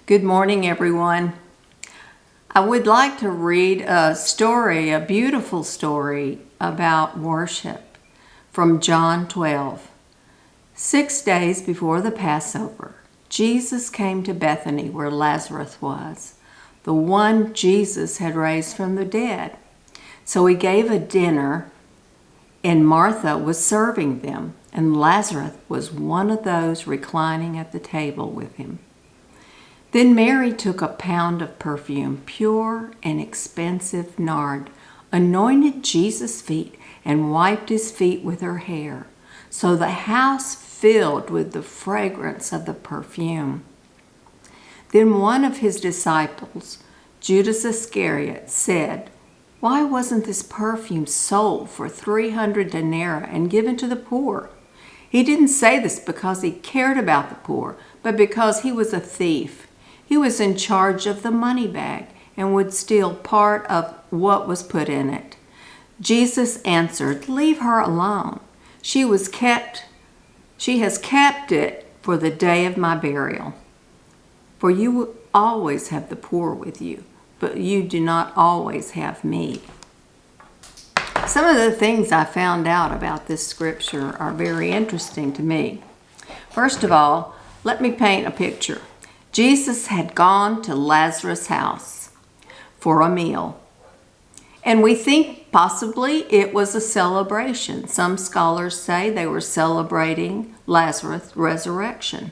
Good morning, everyone. I would like to read a story, a beautiful story about worship from John 12. 6 days before the Passover, Jesus came to Bethany where Lazarus was, the one Jesus had raised from the dead. So he gave a dinner, and Martha was serving them, and Lazarus was one of those reclining at the table with him. Then Mary took a pound of perfume, pure and expensive nard, anointed Jesus' feet, and wiped his feet with her hair. So the house filled with the fragrance of the perfume. Then one of his disciples, Judas Iscariot, said, "Why wasn't this perfume sold for 300 denarii and given to the poor?" He didn't say this because he cared about the poor, but because he was a thief. He was in charge of the money bag and would steal part of what was put in it. Jesus answered, "Leave her alone. She has kept it for the day of my burial. For you will always have the poor with you, but you do not always have me." Some of the things I found out about this scripture are very interesting to me. First of all, let me paint a picture. Jesus had gone to Lazarus' house for a meal, and we think possibly it was a celebration. Some scholars say they were celebrating Lazarus' resurrection.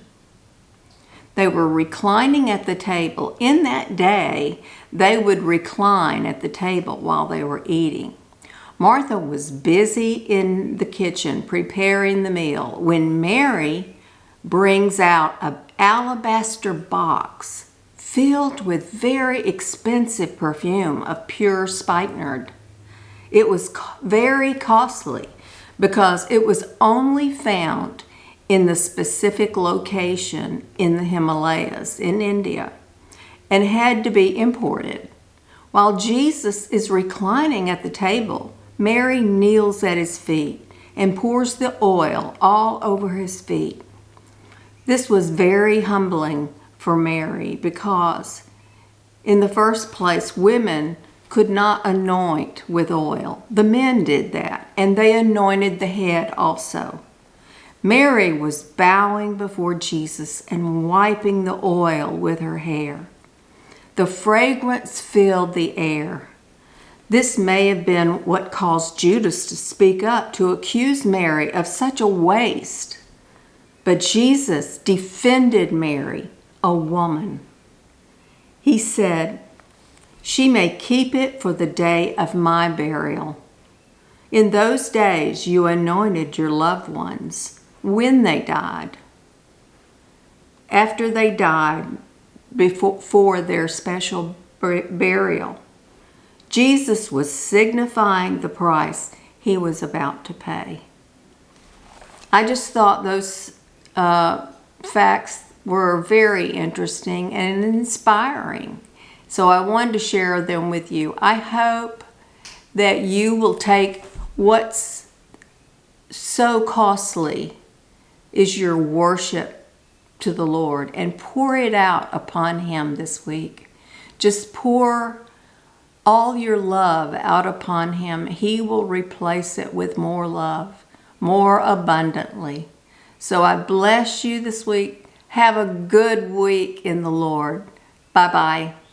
They were reclining at the table. In that day, they would recline at the table while they were eating. Martha was busy in the kitchen preparing the meal when Mary brings out an alabaster box filled with very expensive perfume of pure spikenard. It was very costly because it was only found in the specific location in the Himalayas in India and had to be imported. While Jesus is reclining at the table, Mary kneels at his feet and pours the oil all over his feet. This was very humbling for Mary because, in the first place, women could not anoint with oil. The men did that, and they anointed the head also. Mary was bowing before Jesus and wiping the oil with her hair. The fragrance filled the air. This may have been what caused Judas to speak up to accuse Mary of such a waste. But Jesus defended Mary, a woman. He said, "She may keep it for the day of my burial." In those days, you anointed your loved ones when they died. After they died, before their special burial, Jesus was signifying the price he was about to pay. I just thought those facts were very interesting and inspiring. So I wanted to share them with you. I hope that you will take what's so costly is your worship to the Lord and pour it out upon him this week. Just pour all your love out upon him. He will replace it with more love, more abundantly. So I bless you this week. Have a good week in the Lord. Bye-bye.